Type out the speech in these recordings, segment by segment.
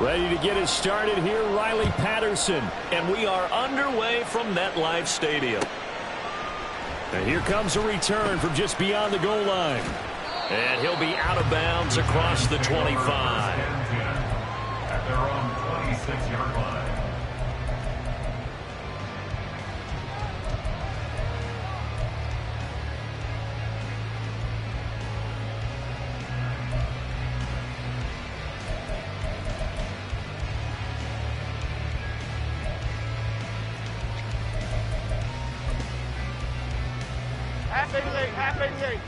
Ready to get us started here, Riley Patterson. And we are underway from MetLife Stadium. And here comes a return from just beyond the goal line. And he'll be out of bounds across the 25. At their own 26-yard line.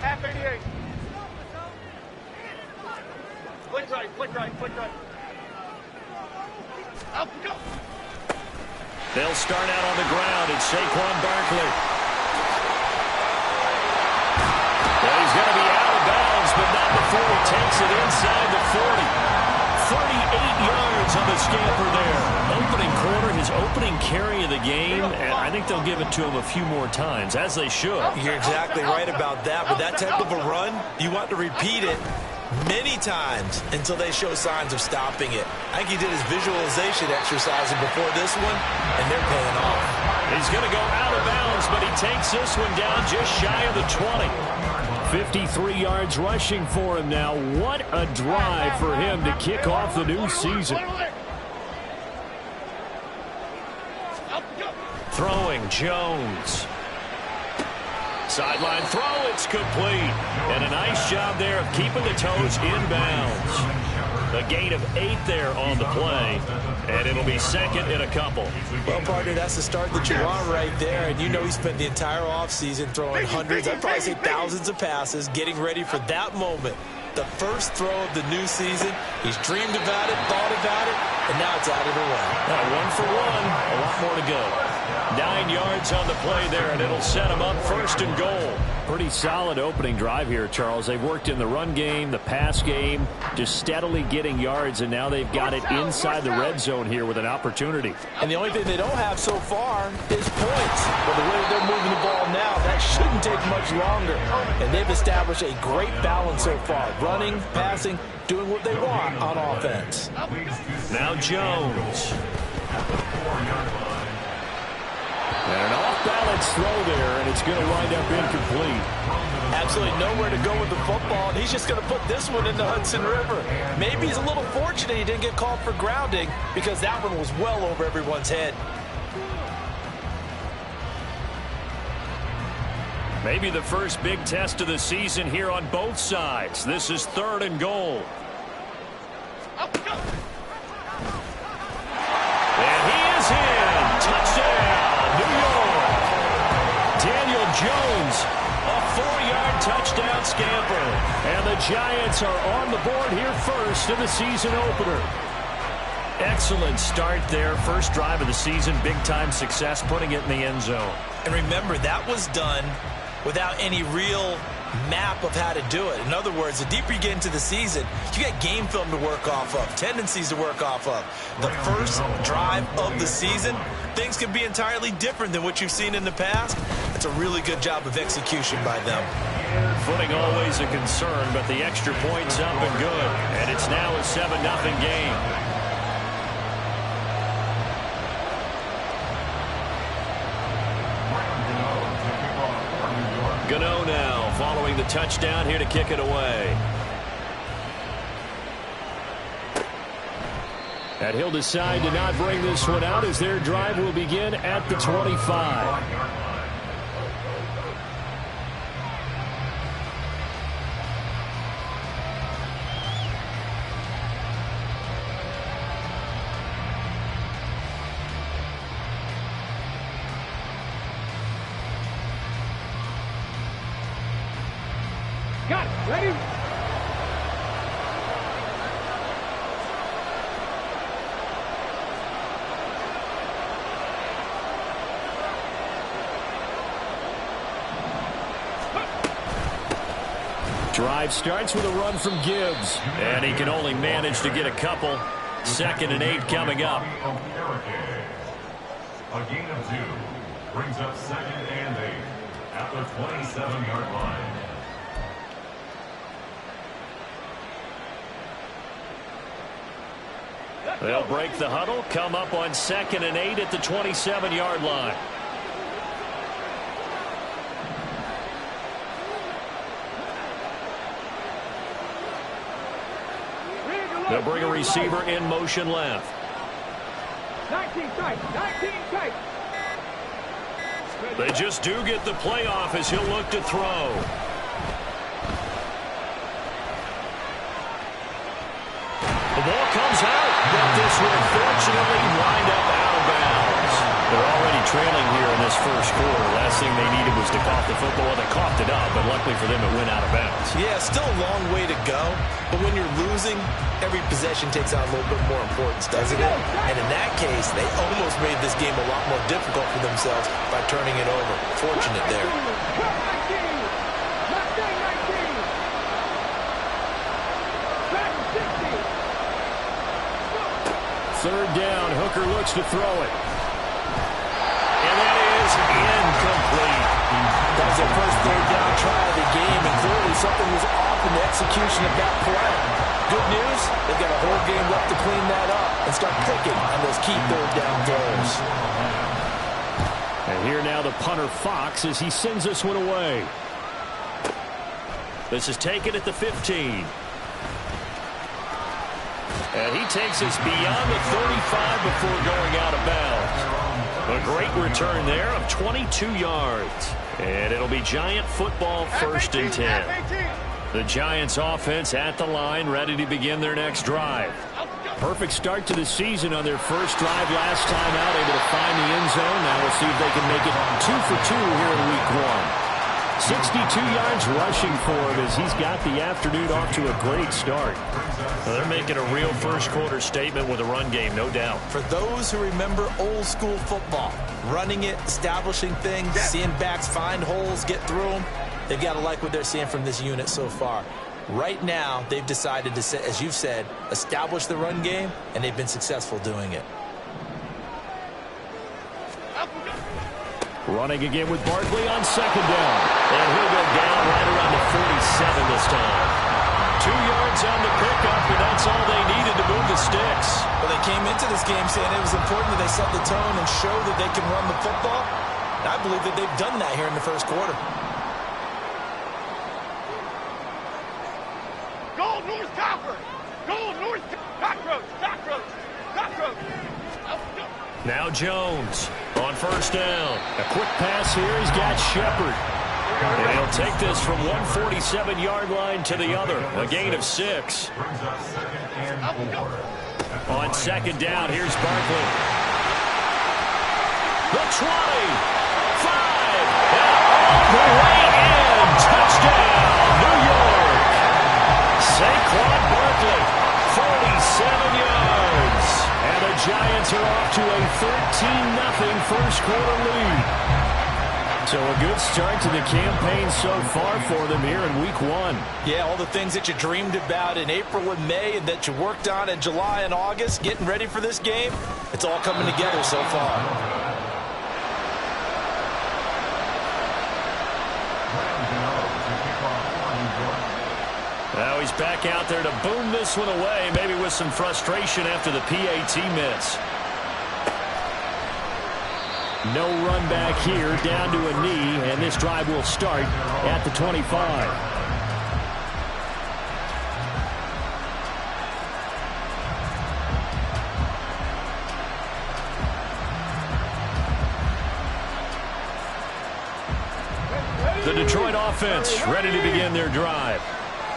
Half 88. Flick right. Up, go. They'll start out on the ground. It's Saquon Barkley. Well, he's going to be out of bounds, but not before he takes it inside the 40. 38 yards on the scamper there. Opening quarter, his opening carry of the game, and I think they'll give it to him a few more times, as they should. You're exactly right about that. With that type of a run, you want to repeat it many times until they show signs of stopping it. I think he did his visualization exercising before this one, and they're paying off. He's going to go out of bounds, but he takes this one down just shy of the 20. 53 yards rushing for him now. What a drive for him to kick off the new season. Throwing Jones. Sideline throw, it's complete. And a nice job there of keeping the toes inbounds. A gain of 8 there on the play. And it'll be second in a couple. Well, partner, that's the start that you want right there. And you know he spent the entire offseason throwing hundreds, I'd probably say thousands of passes, getting ready for that moment. The first throw of the new season. He's dreamed about it, thought about it, and now it's out of the way. 1 for 1, a lot more to go. 9 yards on the play there, and it'll set him up first and goal. Pretty solid opening drive here, Charles. They've worked in the run game, the pass game, just steadily getting yards, and now they've got it inside the red zone here with an opportunity. And the only thing they don't have so far is points. But the way they're moving the ball now, that shouldn't take much longer. And they've established a great balance so far. Running, passing, doing what they want on offense. Now Jones. And an off-balance throw there, and it's going to wind up incomplete. Absolutely nowhere to go with the football, and he's just going to put this one in the Hudson River. Maybe he's a little fortunate he didn't get called for grounding because that one was well over everyone's head. Maybe the first big test of the season here on both sides. This is 3rd and goal. And he is in. Touchdown, New York. Daniel Jones, a 4-yard touchdown scamper. And the Giants are on the board here first in the season opener. Excellent start there. First drive of the season, big-time success, putting it in the end zone. And remember, that was done without any real map of how to do it. In other words, the deeper you get into the season, you got game film to work off of, tendencies to work off of. The first drive of the season, things can be entirely different than what you've seen in the past. It's a really good job of execution by them. Footing always a concern, but the extra point's up and good. And it's now a 7-0 game. Gano now following the touchdown here to kick it away. And he'll decide to not bring this one out as their drive will begin at the 25. Got it. Ready? Drive starts with a run from Gibbs. And he can only manage to get a couple. 2nd and 8 coming up. A gain of 2 brings up 2nd and 8 at the 27-yard line. They'll break the huddle, come up on 2nd and 8 at the 27-yard line. They'll bring a receiver in motion left. 19 tight, 19 tight. They just do get the playoff as he'll look to throw. The ball comes out, but this will fortunately wind up out of bounds. They're already trailing here in this first quarter. Last thing they needed was to cough the football. Well, they coughed it up, but luckily for them, it went out of bounds. Yeah, still a long way to go. But when you're losing, every possession takes on a little bit more importance, doesn't it? And in that case, they almost made this game a lot more difficult for themselves by turning it over. Fortunate there. 3rd down, Hooker looks to throw it. And that is incomplete. That was their first 3rd down try of the game, and clearly something was off in the execution of that play. Good news, they've got a whole game left to clean that up and start clicking on those key 3rd down throws. And here now the punter Fox as he sends this one away. This is taken at the 15. And he takes us beyond the 35 before going out of bounds. A great return there of 22 yards. And it'll be Giant football 1st and 10. The Giants offense at the line, ready to begin their next drive. Perfect start to the season on their first drive last time out, able to find the end zone. Now we'll see if they can make it 2 for 2 here in week 1. 62 yards rushing for him as he's got the afternoon off to a great start. Well, they're making a real first quarter statement with a run game, no doubt. For those who remember old school football, running it, establishing things, seeing backs find holes, get through them, they've got to like what they're seeing from this unit so far. Right now, they've decided to, as you've said, establish the run game, and they've been successful doing it. Running again with Barkley on 2nd down. And he'll go down right around the 47 this time. 2 yards on the pickup, and that's all they needed to move the sticks. Well, they came into this game saying it was important that they set the tone and show that they can run the football. And I believe that they've done that here in the first quarter. Go North Copper! Go North Cockroach! Cockroach! Cockroach! Now Jones on 1st down. A quick pass here. He's got Shepard. And he'll take this from 147-yard line to the other. A gain of 6. On 2nd down, here's Barkley. The 20. 5. And all the way in. Touchdown, New York. Saquon Barkley, 47 yards. And the Giants are off to a 13-0 first quarter lead. So a good start to the campaign so far for them here in week 1. Yeah, all the things that you dreamed about in April and May and that you worked on in July and August, getting ready for this game, it's all coming together so far. Now he's back out there to boom this one away, maybe with some frustration after the PAT miss. No run back here, down to a knee, and this drive will start at the 25. The Detroit offense ready to begin their drive.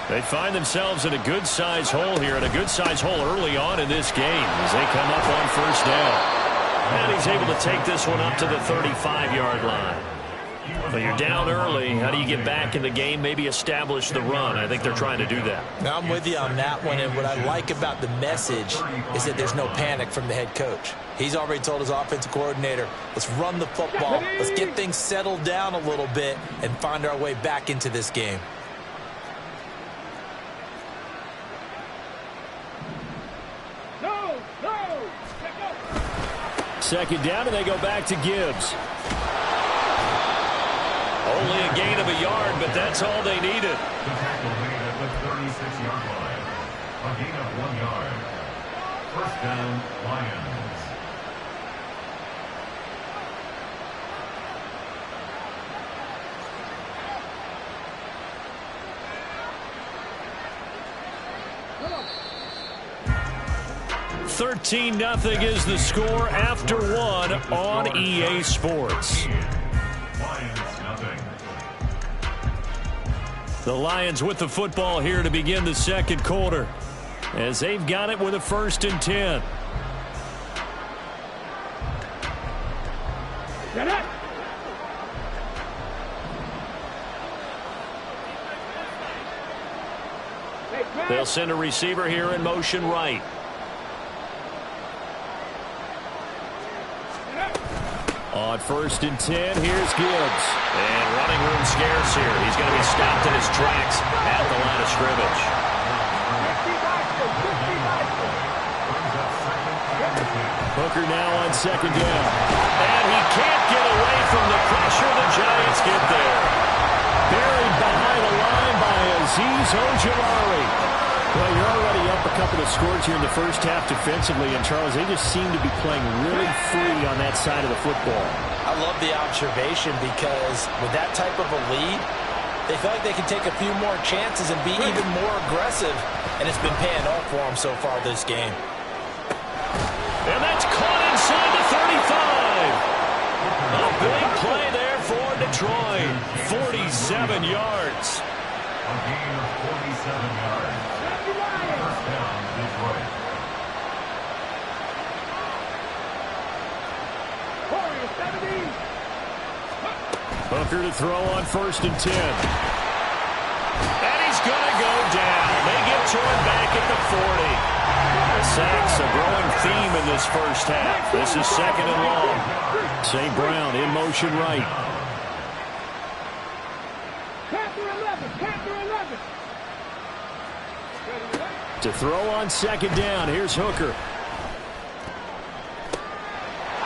They find themselves in a good-sized hole here, and a good-sized hole early on in this game as they come up on 1st down. And he's able to take this one up to the 35-yard line. Well, you're down early. How do you get back in the game? Maybe establish the run. I think they're trying to do that. Now, I'm with you on that one, and what I like about the message is that there's no panic from the head coach. He's already told his offensive coordinator, let's run the football, let's get things settled down a little bit and find our way back into this game. Second down, and they go back to Gibbs. Only a gain of a yard, but that's all they needed. The tackle made at the 36-yard line. A gain of 1 yard. First down, Lions. $13-0 is the score after one on EA Sports. Lions, nothing. The Lions with the football here to begin the second quarter, as they've got it with a 1st and 10. Get it! They'll send a receiver here in motion right. On 1st and 10, here's Gibbs. And running room scarce here. He's going to be stopped in his tracks at the line of scrimmage. Hooker now on 2nd down. And he can't get away from the pressure. The Giants get there. Buried behind the line by Azeez Ojulari. Well, you're already up a couple of scores here in the first half defensively, and Charles, they just seem to be playing really free on that side of the football. I love the observation because with that type of a lead, they feel like they can take a few more chances and be even more aggressive, and it's been paying off for them so far this game. And that's caught inside the 35. A big play there for Detroit. 47 yards. A gain of 47 yards. First down, Detroit. Hooker to throw on 1st and 10. And he's going to go down. They get to him back at the 40. The sacks a growing theme in this first half. This is 2nd and long. St. Brown in motion right. To throw on 2nd down. Here's Hooker.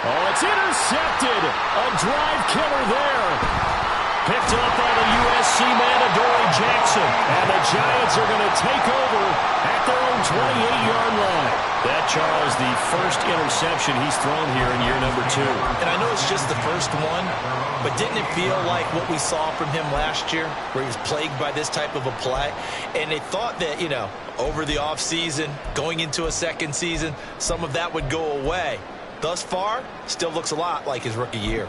Oh, it's intercepted. A drive killer there. Picked up by the USC man, Adoree Jackson. And the Giants are going to take over at their own 28-yard line. That, Charles, the first interception he's thrown here in year number 2. And I know it's just the first one, but didn't it feel like what we saw from him last year, where he was plagued by this type of a play? And they thought that, over the offseason, going into a second season, some of that would go away. Thus far, still looks a lot like his rookie year.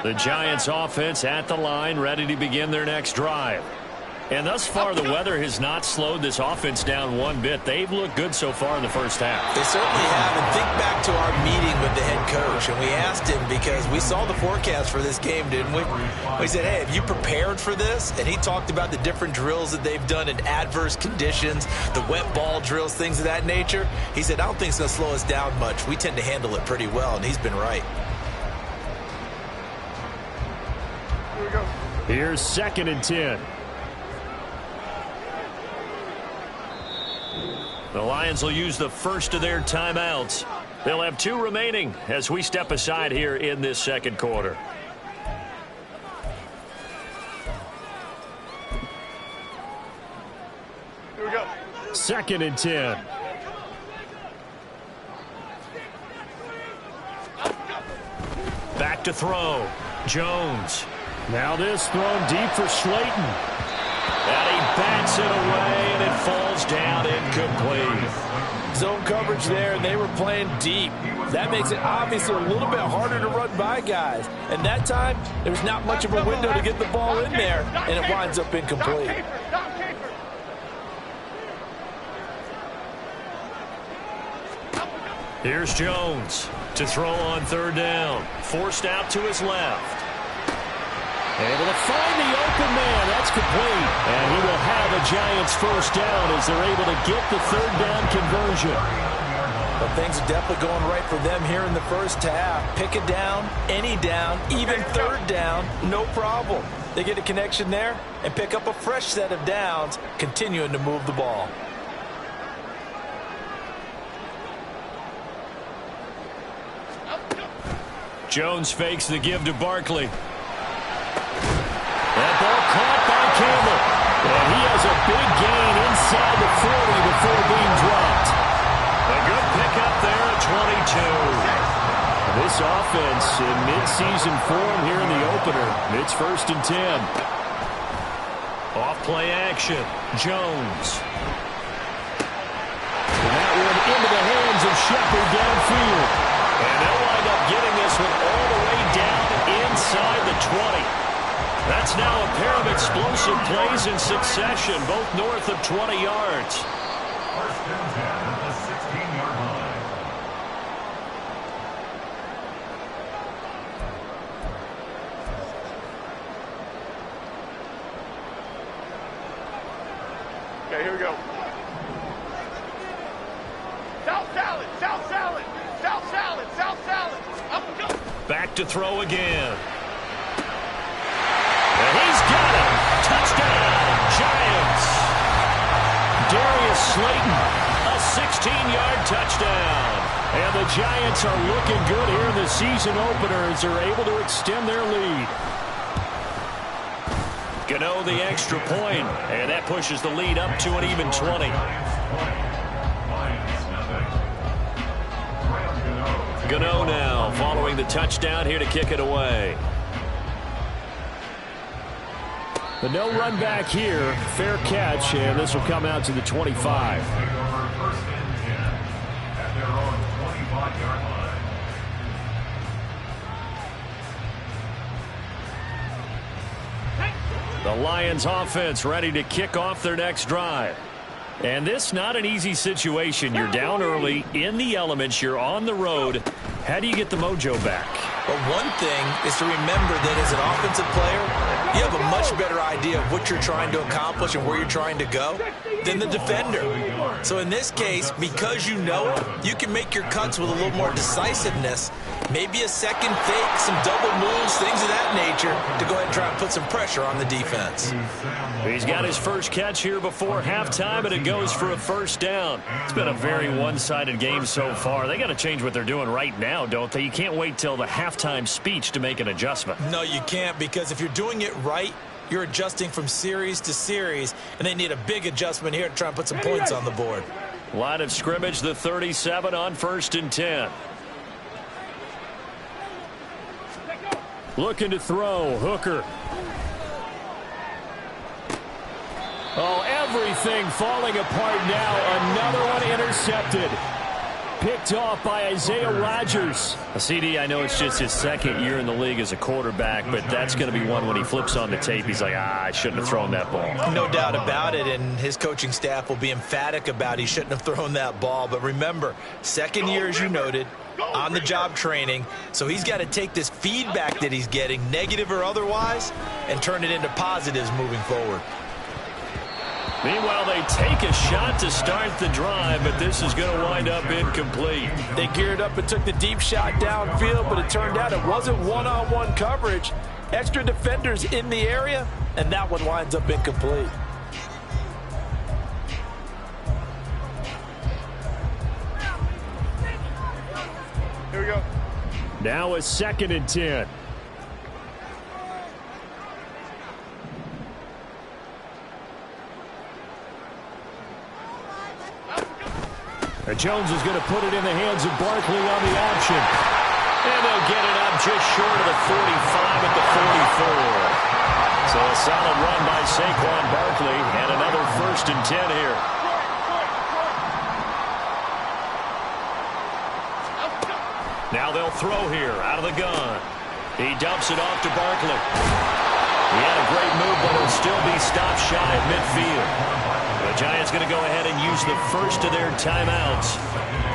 The Giants offense at the line, ready to begin their next drive. And thus far, the weather has not slowed this offense down one bit. They've looked good so far in the first half. They certainly have. And think back to our meeting with the head coach. And we asked him, because we saw the forecast for this game, didn't we? We said, hey, have you prepared for this? And he talked about the different drills that they've done in adverse conditions, the wet ball drills, things of that nature. He said, I don't think it's going to slow us down much. We tend to handle it pretty well, and he's been right. Here's 2nd and 10. The Lions will use the first of their timeouts. They'll have 2 remaining as we step aside here in this second quarter. Here we go. 2nd and 10. Back to throw. Jones. Now this thrown deep for Slayton. And he bats it away, and it falls down incomplete. Zone coverage there, and they were playing deep. That makes it obviously a little bit harder to run by guys. And that time, there was not much of a window to get the ball in there, and it winds up incomplete. Here's Jones to throw on 3rd down. Forced out to his left. Able to find the open man. That's complete. And he will have a Giants first down as they're able to get the 3rd down conversion. But things are definitely going right for them here in the first half. Pick a down, any down, even 3rd down, no problem. They get a connection there and pick up a fresh set of downs, continuing to move the ball. Jones fakes the give to Barkley. That ball caught Big gain inside the 40 before being dropped. A good pickup there at 22. This offense in mid-season form here in the opener. It's 1st and 10. Off play action. Jones. And that one into the hands of Shepard downfield. And they'll wind up getting this one all the way down inside the 20. That's now a pair of explosive plays in succession, both north of 20 yards. 1st and 10 at the 16-yard line. Okay, here we go. South salad, south salad, south salad, south salad. Up and go. Back to throw again. And he's got it. Touchdown, Giants. Darius Slayton. A 16-yard touchdown. And the Giants are looking good here in the season opener as they're able to extend their lead. Gano the extra point, and that pushes the lead up to an even 20. Gano now following the touchdown here to kick it away. The no run back here, fair catch, and this will come out to the 25. 1st and 10 at their own 25-yard line. The Lions offense ready to kick off their next drive. And this not an easy situation. You're down early, in the elements, you're on the road. How do you get the mojo back? But one thing is to remember that as an offensive player, you have a much better idea of what you're trying to accomplish and where you're trying to go than the defender. So in this case, because you know it, you can make your cuts with a little more decisiveness, maybe a second fake, some double moves, things of that nature, to go ahead and try and put some pressure on the defense. He's got his first catch here before halftime, and it goes for a 1st down. It's been a very one-sided game so far. They got to change what they're doing right now, don't they? You can't wait till the halftime speech to make an adjustment. No, you can't, because if you're doing it right, you're adjusting from series to series, and they need a big adjustment here to try and put some points on the board. Line of scrimmage, the 37 on 1st and 10. Looking to throw, Hooker. Oh, everything falling apart now. Another one intercepted. Picked off by Isaiah Rodgers. CD, I know it's just his 2nd year in the league as a quarterback, but that's going to be one when he flips on the tape. He's like, I shouldn't have thrown that ball. No doubt about it, and his coaching staff will be emphatic about he shouldn't have thrown that ball. But remember, 2nd year, as you noted, on-the-job training, so he's got to take this feedback that he's getting, negative or otherwise, and turn it into positives moving forward. Meanwhile, they take a shot to start the drive, but this is going to wind up incomplete. They geared up and took the deep shot downfield, but it turned out it wasn't one-on-one coverage. Extra defenders in the area, and that one winds up incomplete. Here we go. Now a 2nd and 10. Jones is going to put it in the hands of Barkley on the option. And they'll get it up just short of the 45 at the 44. So a solid run by Saquon Barkley, and another 1st and 10 here. Now they'll throw here out of the gun. He dumps it off to Barkley. He had a great move, but it'll still be stopped shy at midfield. The Giants going to go ahead and use the first of their timeouts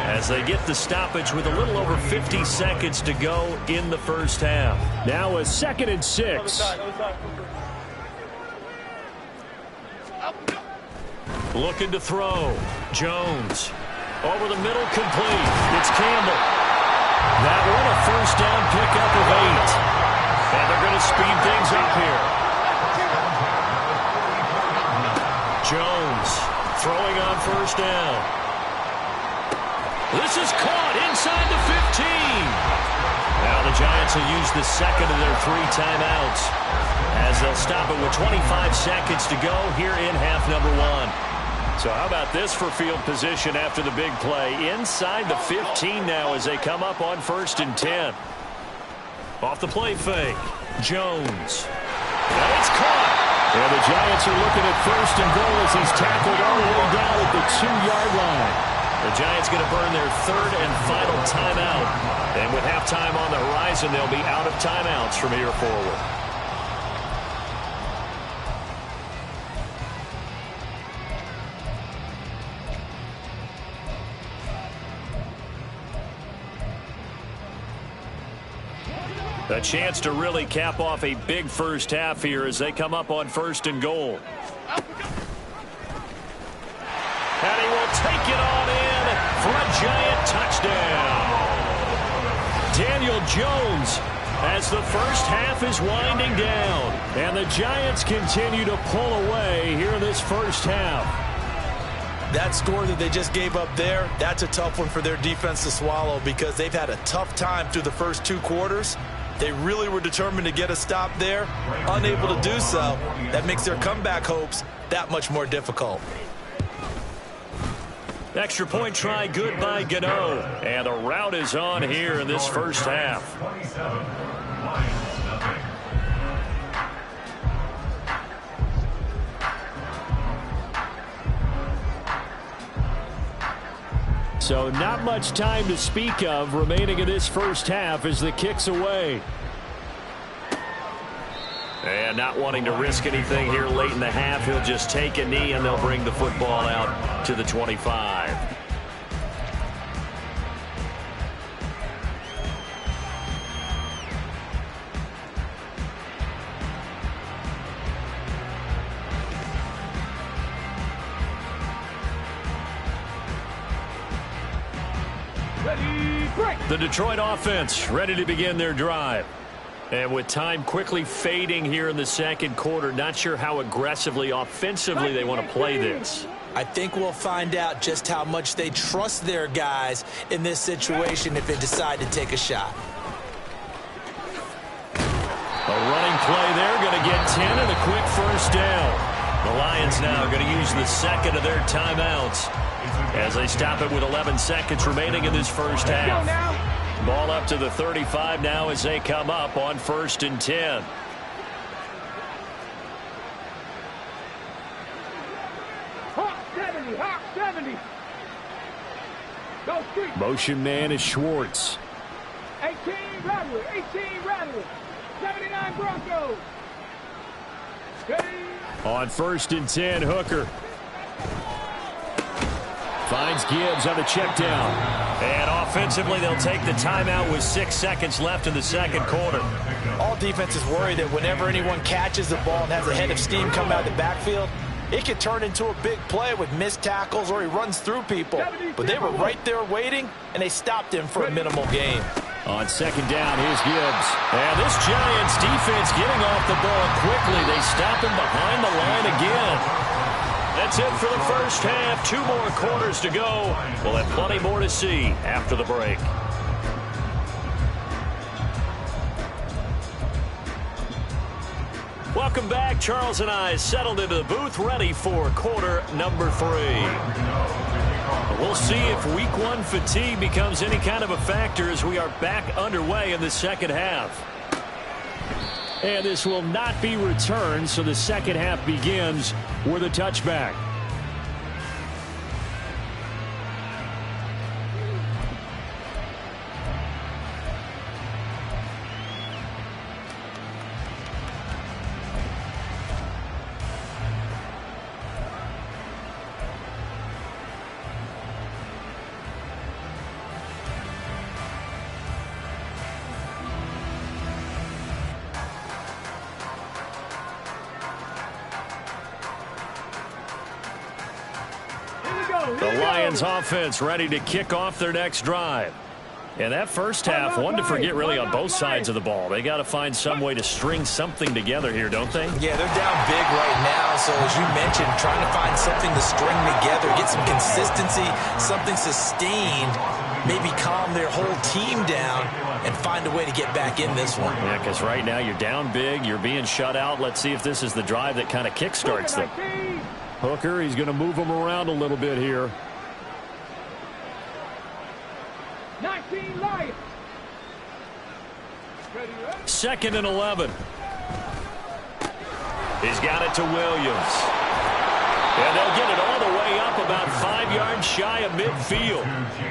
as they get the stoppage with a little over 50 seconds to go in the 1st half. Now a 2nd and 6. Looking to throw. Jones. Over the middle, complete. It's Campbell. That one a 1st down pickup of 8. And they're going to speed things up here. Jones throwing on 1st down. This is caught inside the 15. Now the Giants will use the second of their 3 timeouts as they'll stop it with 25 seconds to go here in half number 1. So how about this for field position after the big play? Inside the 15 now as they come up on 1st and 10. Off the play fake, Jones. And it's caught. And the Giants are looking at 1st and goal as he's tackled all the way down at the 2-yard line. The Giants going to burn their 3rd and final timeout. And with halftime on the horizon, they'll be out of timeouts from here forward. A chance to really cap off a big first half here as they come up on 1st and goal. And he will take it on in for a Giant touchdown. Daniel Jones as the first half is winding down. And the Giants continue to pull away here in this first half. That score that they just gave up there, that's a tough one for their defense to swallow because they've had a tough time through the first 2 quarters. They really were determined to get a stop there, unable to do so. That makes their comeback hopes that much more difficult. Extra point try good by Gano. And the route is on here in this first half. So not much time to speak of remaining in this first half as the kick's away. And not wanting to risk anything here late in the half, he'll just take a knee and they'll bring the football out to the 25. The Detroit offense ready to begin their drive. And with time quickly fading here in the second quarter, not sure how aggressively, offensively they want to play this. I think we'll find out just how much they trust their guys in this situation if they decide to take a shot. A running play there, going to get 10 and a quick first down. The Lions now going to use the second of their timeouts as they stop it with 11 seconds remaining in this first half. Ball up to the 35 now as they come up on 1st and 10. Hawk 70. Go street. Motion man is Schwartz. 18 Rattler. 79 Broncos. Ready. On 1st and 10, Hooker. Finds Gibbs on the check down. And offensively, they'll take the timeout with 6 seconds left in the second quarter. All defenses worry that whenever anyone catches the ball and has a head of steam come out of the backfield, it could turn into a big play with missed tackles or he runs through people. But they were right there waiting, and they stopped him for a minimal gain. On 2nd down, here's Gibbs. And this Giants defense getting off the ball quickly. They stop him behind the line again. That's it for the first half. 2 more quarters to go. We'll have plenty more to see after the break. Welcome back. Charles and I settled into the booth ready for quarter number 3. We'll see if week 1 fatigue becomes any kind of a factor as we are back underway in the second half. And this will not be returned, so the second half begins with a touchback. The Lions offense ready to kick off their next drive. And that first half, one to forget really on both sides of the ball. They got to find some way to string something together here, don't they? Yeah, they're down big right now. So as you mentioned, trying to find something to string together, get some consistency, something sustained, maybe calm their whole team down and find a way to get back in this one. Yeah, because right now you're down big, you're being shut out. Let's see if this is the drive that kind of kickstarts them. Hooker, he's going to move them around a little bit here. 19 Lions. 2nd and 11. He's got it to Williams. And they'll get it all the way up about 5 yards shy of midfield.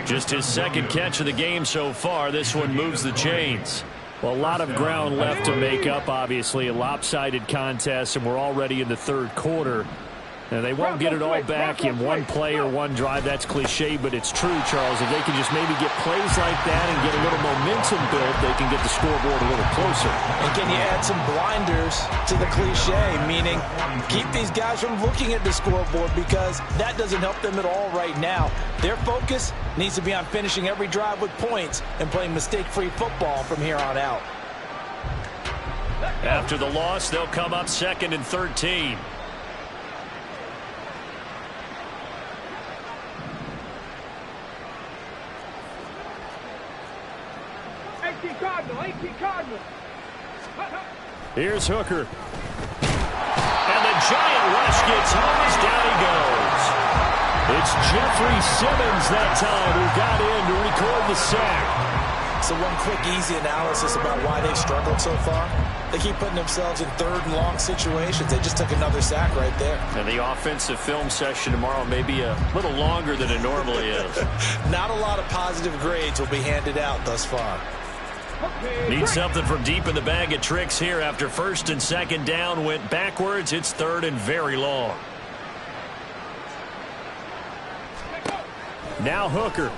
Just his second catch of the game so far. This one moves the chains. Well, a lot of ground left to make up, obviously. A lopsided contest, and we're already in the third quarter. And they won't get it all back in one play or one drive. That's cliche, but it's true, Charles. If they can just maybe get plays like that and get a little momentum built, they can get the scoreboard a little closer. And can you add some blinders to the cliche, meaning keep these guys from looking at the scoreboard, because that doesn't help them at all right now. Their focus needs to be on finishing every drive with points and playing mistake-free football from here on out. After the loss, they'll come up 2nd and 13. Here's Hooker. And the giant rush gets home as down he goes. It's Jeffrey Simmons that time who got in to record the sack. So one quick, easy analysis about why they've struggled so far. They keep putting themselves in 3rd and long situations. They just took another sack right there. And the offensive film session tomorrow may be a little longer than it normally is. Not a lot of positive grades will be handed out thus far. Need something from deep in the bag of tricks here after 1st and 2nd down went backwards. It's 3rd and very long. Now Hooker.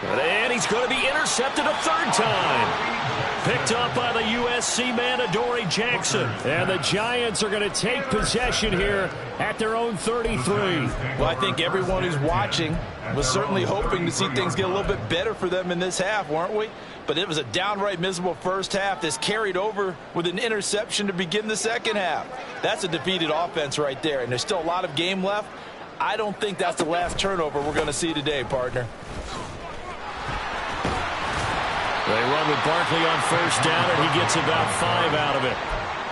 And he's going to be intercepted a 3rd time. Picked up by the USC man, Adoree Jackson. And the Giants are going to take possession here at their own 33. Well, I think everyone who's watching was certainly hoping to see things get a little bit better for them in this half, weren't we? But it was a downright miserable first half. This carried over with an interception to begin the second half. That's a defeated offense right there, and there's still a lot of game left. I don't think that's the last turnover we're going to see today, partner. They run with Barkley on 1st down, and he gets about 5 out of it.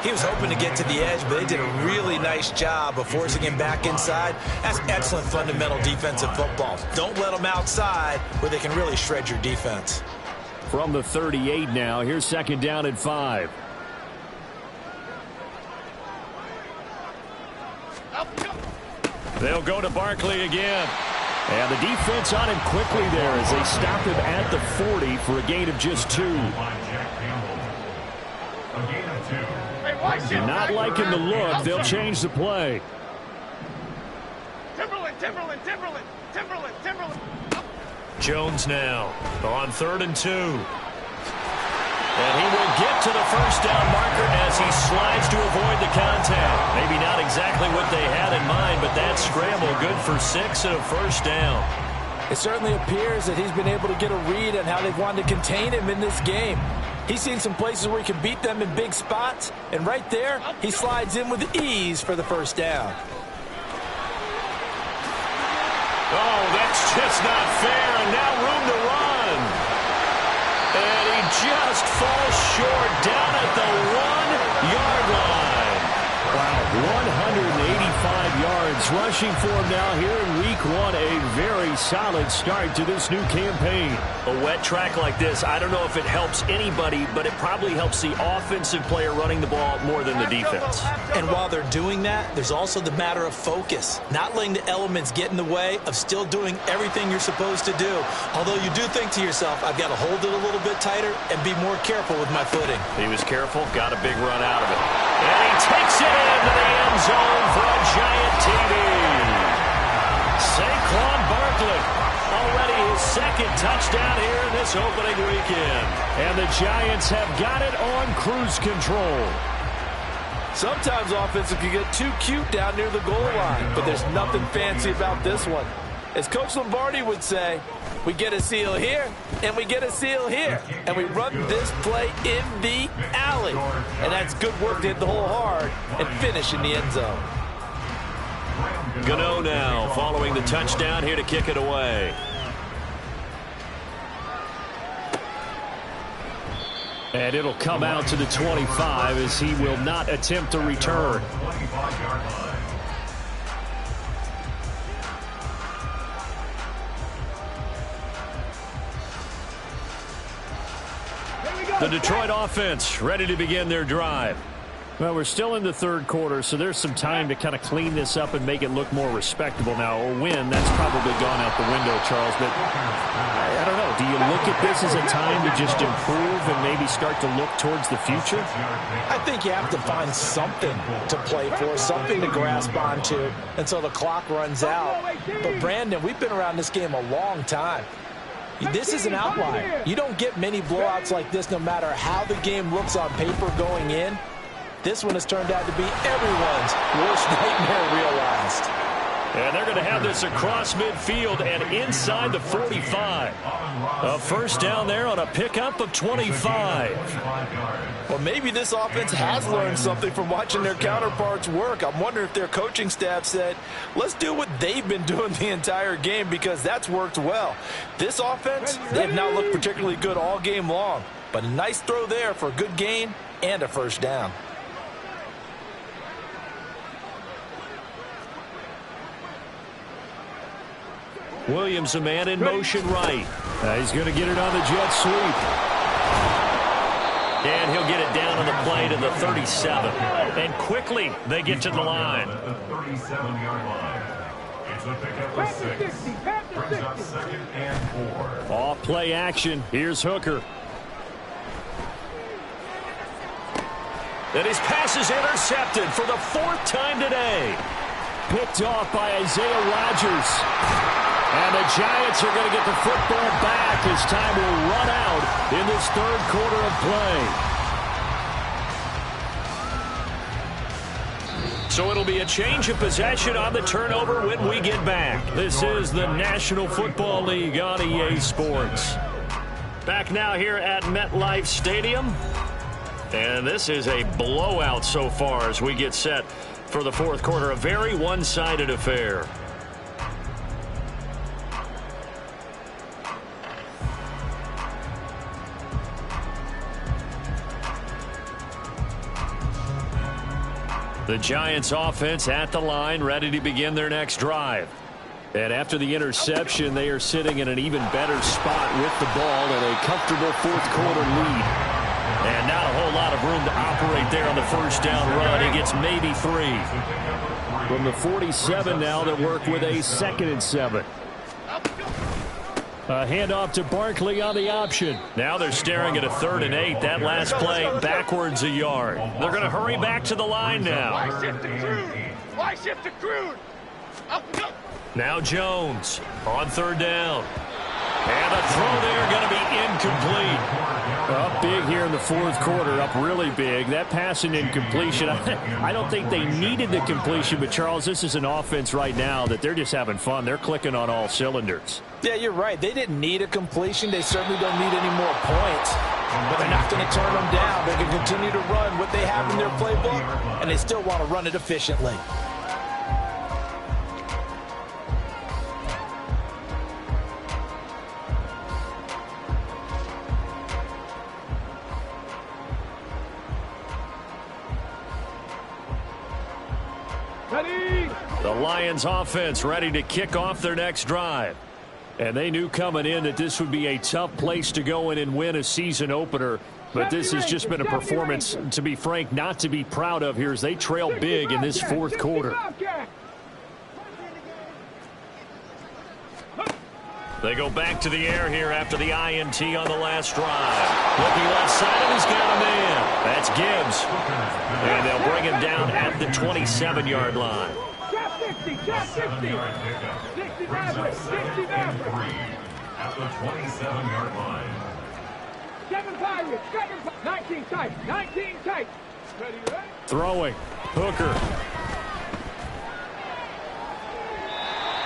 He was hoping to get to the edge, but they did a really nice job of forcing him back inside. That's excellent fundamental defensive football. Don't let them outside where they can really shred your defense. From the 38 now, here's 2nd down and 5. They'll go to Barkley again. And the defense on him quickly there as they stop him at the 40 for a gain of just 2. Not liking the look. They'll change the play. Timberland. Jones now on 3rd and 2. And he will get to the 1st down marker as he slides to avoid the contact. Maybe not exactly what they had in mind, but that scramble good for 6 and a 1st down. It certainly appears that he's been able to get a read on how they've wanted to contain him in this game. He's seen some places where he can beat them in big spots, and right there, he slides in with ease for the 1st down. Oh, that's just not fair, and now room to run. And he just falls short down at the 1-yard line. Wow, 185 yards rushing for him now here in week 1. A very solid start to this new campaign. A wet track like this, I don't know if it helps anybody, but it probably helps the offensive player running the ball more than the defense. And while they're doing that, there's also the matter of focus. Not letting the elements get in the way of still doing everything you're supposed to do. Although you do think to yourself, I've got to hold it a little bit tighter and be more careful with my footing. He was careful, got a big run out of it. And he takes it into the end zone for a giant TD. Saquon Barkley, already his 2nd touchdown here in this opening weekend. And the Giants have got it on cruise control. Sometimes offenses can get too cute down near the goal line, but there's nothing fancy about this one. As Coach Lombardi would say, we get a seal here, and we get a seal here. And we run this play in the alley. And that's good work to hit the hole hard and finish in the end zone. Gano now following the touchdown here to kick it away. And it'll come out to the 25 as he will not attempt to return. The Detroit offense ready to begin their drive. Well, we're still in the third quarter, so there's some time to kind of clean this up and make it look more respectable now. A win, that's probably gone out the window, Charles. But I don't know. Do you look at this as a time to just improve and maybe start to look towards the future? I think you have to find something to play for, something to grasp onto until the clock runs out. But, Brandon, we've been around this game a long time. This is an outlier. You don't get many blowouts like this no matter how the game looks on paper going in. This one has turned out to be everyone's worst nightmare realized. And they're going to have this across midfield and inside the 45. A first down there on a pickup of 25. Well, maybe this offense has learned something from watching their counterparts work. I'm wondering if their coaching staff said, let's do what they've been doing the entire game because that's worked well. This offense, they have not looked particularly good all game long. But a nice throw there for a good gain and a first down. Williams, a man in motion right. He's going to get it on the jet sweep. And he'll get it down on the play to the 37. And quickly they get to the line. The 37-yard line. It's a pickup of 6. Brings up 2nd and 4. Off play action. Here's Hooker. And his pass is intercepted for the 4th time today. Picked off by Isaiah Rodgers. And the Giants are going to get the football back as time will run out in this third quarter of play. So it'll be a change of possession on the turnover when we get back. This is the National Football League on EA Sports. Back now here at MetLife Stadium. And this is a blowout so far as we get set for the fourth quarter. A very one-sided affair. The Giants offense at the line, ready to begin their next drive. And after the interception, they are sitting in an even better spot with the ball and a comfortable fourth quarter lead. And not a whole lot of room to operate there on the first down run. He gets maybe 3. From the 47 now, they work with a 2nd and 7. A handoff to Barkley on the option. Now they're staring at a 3rd and 8. That last play backwards a yard. They're going to hurry back to the line now. Why shift to Crude? Why shift to Crude? Up. Now Jones on 3rd down. And the throw there going to be incomplete. Up big here in the fourth quarter, up really big. That pass and incompletion, I don't think they needed the completion, but Charles, this is an offense right now that they're just having fun. They're clicking on all cylinders. Yeah, you're right. They didn't need a completion. They certainly don't need any more points. But they're not going to turn them down. They can continue to run what they have in their playbook, and they still want to run it efficiently. The Lions offense ready to kick off their next drive. And they knew coming in that this would be a tough place to go in and win a season opener. But this has just been a performance, to be frank, not to be proud of here as they trail big in this fourth quarter. They go back to the air here after the INT on the last drive. Looking left side, and he's got a man. That's Gibbs. And they'll bring him down at the 27-yard line. 7-yard pickup. Brings up 2nd and 3 at the 27-yard line. 19 tight. Ready? Throwing. Hooker.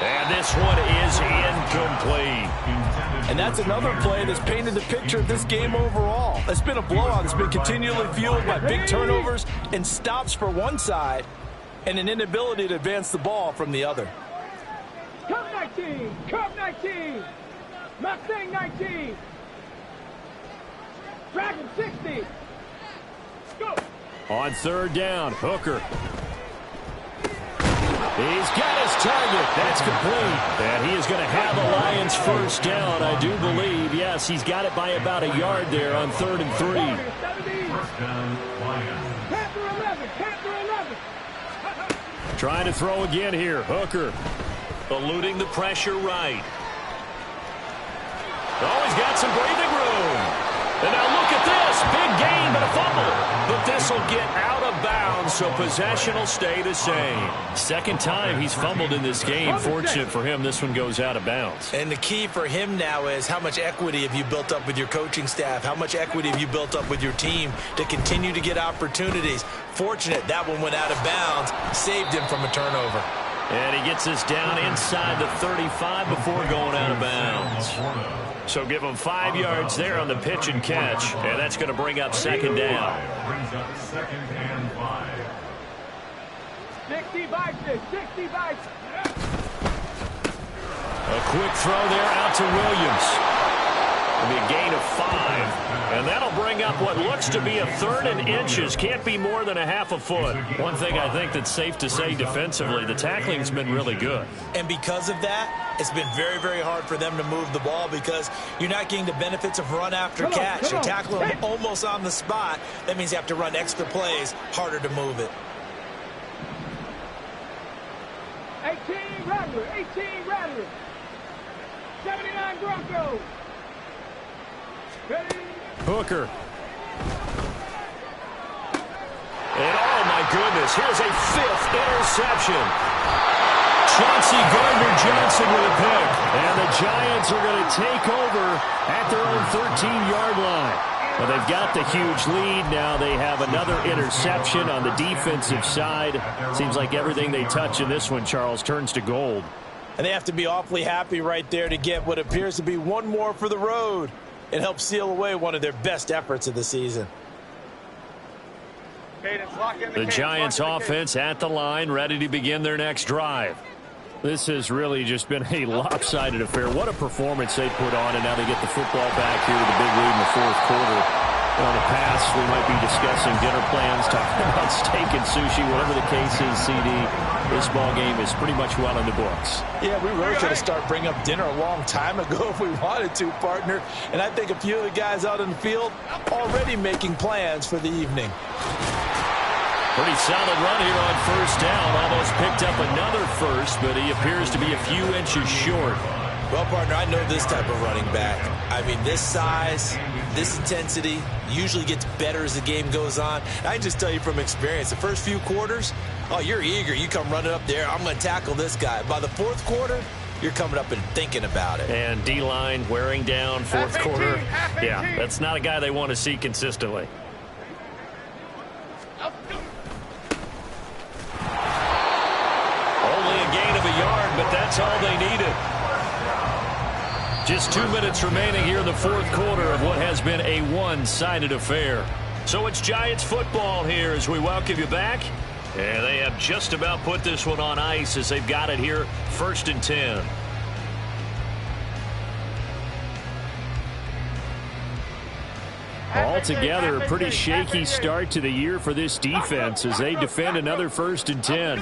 And this one is incomplete. And that's another play that's painted the picture of this game overall. It's been a blowout. It's been continually fueled by big turnovers and stops for one side and an inability to advance the ball from the other. Come 19! Come 19! Mustang 19! Dragon 60! Go! On third down, Hooker. He's got his target. That's complete. And he is going to have the Lions first down, I do believe. Yes, he's got it by about a yard there on 3rd and 3. First down, Lions. Panther 11! Panther 11! Trying to throw again here. Hooker eluding the pressure right. Oh, he's got some breathing room. And now look at this. Big gain, but a fumble. But this will get out of bounds, so possession will stay the same. Second time he's fumbled in this game. Fortunate for him, this one goes out of bounds. And the key for him now is how much equity have you built up with your coaching staff? How much equity have you built up with your team to continue to get opportunities? Fortunate that one went out of bounds, saved him from a turnover. And he gets us down inside the 35 before going out of bounds. So give him 5 yards there on the pitch and catch, and that's going to bring up second down. Brings up 2nd and 5. 60 by 6! 60 by 6! A quick throw there out to Williams. It'll be a gain of 5. And that'll bring up what looks to be a 3rd and inches. Can't be more than a half a foot. One thing I think that's safe to say defensively, the tackling's been really good. And because of that, it's been very, very hard for them to move the ball because you're not getting the benefits of run after catch. You're tackling them almost on the spot. That means you have to run extra plays, harder to move it. 18 Rattler! 18 Rattler! 79 Broncos! Ready? Hooker. And oh my goodness, here's a 5th interception. Chauncey Gardner-Johnson with a pick. And the Giants are going to take over at their own 13-yard line. Well, they've got the huge lead. Now they have another interception on the defensive side. Seems like everything they touch in this one, Charles, turns to gold. And they have to be awfully happy right there to get what appears to be one more for the road and help seal away one of their best efforts of the season. The Giants offense at the line, ready to begin their next drive. This has really just been a lopsided affair. What a performance they put on, and now they get the football back here with a big lead in the 4th quarter. On the pass, we might be discussing dinner plans, talking about steak and sushi, whatever the case is, CD. This ball game is pretty much well in the books. Yeah, we really should have started bringing up dinner a long time ago if we wanted to, partner. And I think a few of the guys out in the field already making plans for the evening. Pretty solid run here on first down. Almost picked up another first, but he appears to be a few inches short. Well, partner, I know this type of running back. I mean, this size, this intensity usually gets better as the game goes on. I can just tell you from experience, the first few quarters, oh, you're eager. You come running up there, I'm going to tackle this guy. By the 4th quarter, you're coming up and thinking about it. And D-line wearing down 4th quarter. Yeah, that's not a guy they want to see consistently. Only a gain of a yard, but that's all they needed. Just 2 minutes remaining here in the 4th quarter of what has been a one-sided affair. So it's Giants football here as we welcome you back. And they have just about put this one on ice as they've got it here, 1st and 10. Altogether, a pretty shaky start to the year for this defense as they defend another 1st and 10.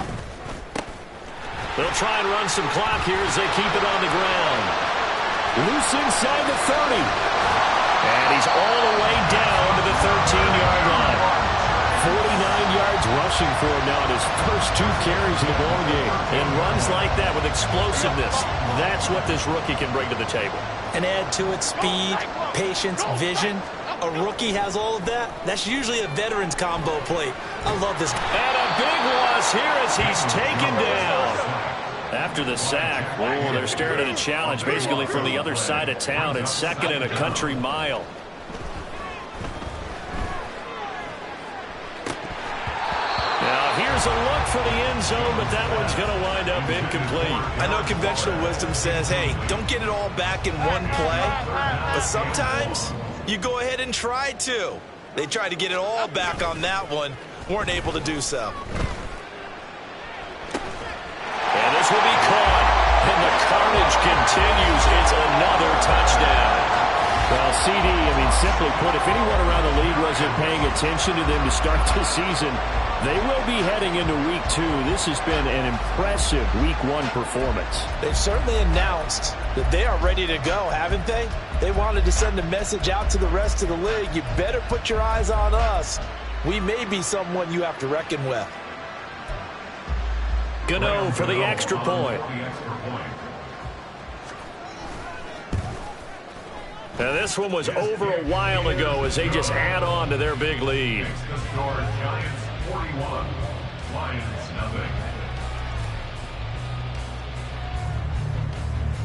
They'll try and run some clock here as they keep it on the ground. Loose inside the 30. And he's all the way down to the 13-yard line. 49 yards rushing for him now in his first 2 carries of the ball game. And runs like that with explosiveness, that's what this rookie can bring to the table. And add to it speed, patience, vision. A rookie has all of that. That's usually a veteran's combo plate. I love this. And a big loss here as he's taken down. After the sack, oh, they're staring at a challenge basically from the other side of town. It's 2nd and a country mile. Now here's a look for the end zone, but that one's going to wind up incomplete. I know conventional wisdom says, hey, don't get it all back in one play. But sometimes you go ahead and try to. They tried to get it all back on that one. Weren't able to do so. And this will be caught. And the carnage continues. It's another touchdown. Well, CD, I mean, simply put, if anyone around the league wasn't paying attention to them to start the season, they will be heading into Week 2. This has been an impressive Week 1 performance. They've certainly announced that they are ready to go, haven't they? They wanted to send a message out to the rest of the league. You better put your eyes on us. We may be someone you have to reckon with. Gano for the extra point. Now, this one was over a while ago as they just add on to their big lead. Giants 41, Lions nothing.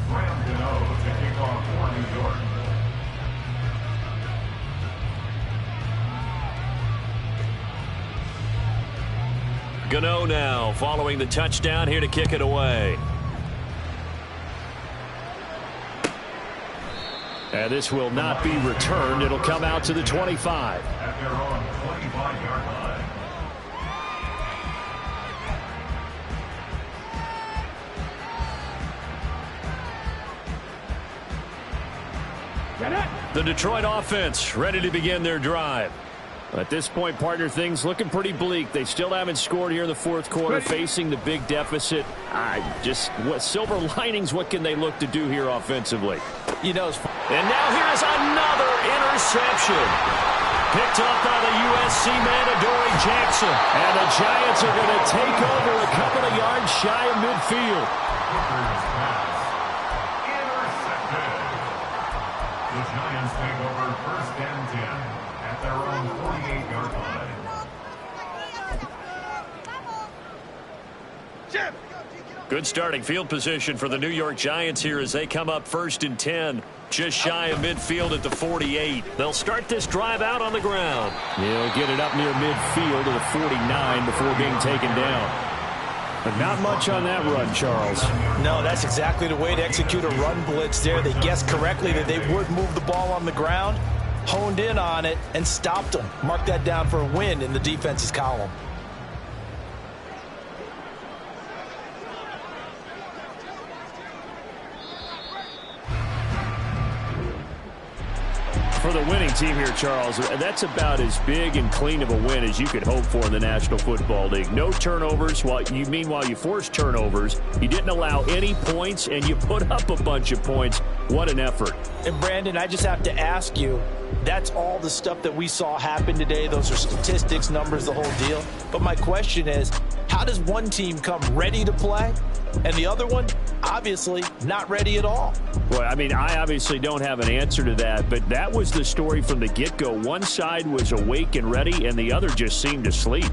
Graham Gano to kick off for New York. Gano now following the touchdown here to kick it away. And this will not be returned. It'll come out to the 25. At their own 25-yard line. The Detroit offense ready to begin their drive. At this point, partner, things looking pretty bleak. They still haven't scored here in the fourth quarter, facing the big deficit. What silver linings, what can they look to do here offensively? You know, and now here's another interception. Picked up by the USC man, Adoree Jackson. And the Giants are going to take over a couple of yards shy of midfield. Intercepted. The Giants take over first and 10 at their own 48-yard line. Good starting field position for the New York Giants here as they come up first and 10, just shy of midfield at the 48. They'll start this drive out on the ground. He'll get it up near midfield to the 49 before being taken down. But not much on that run, Charles. no, that's exactly the way to execute a run blitz there. They guessed correctly that they would move the ball on the ground, honed in on it, and stopped them. Mark that down for a win in the defense's column. For the winning team here, Charles, that's about as big and clean of a win as you could hope for in the National Football League. No turnovers. Meanwhile, you forced turnovers. You didn't allow any points, and you put up a bunch of points. What an effort. And, Brandon, I just have to ask you, that's all the stuff that we saw happen today. Those are statistics, numbers, the whole deal. But my question is, how does one team come ready to play and the other one, obviously, not ready at all? Well, I mean, I obviously don't have an answer to that, but that was the story from the get-go. One side was awake and ready, and the other just seemed to sleep.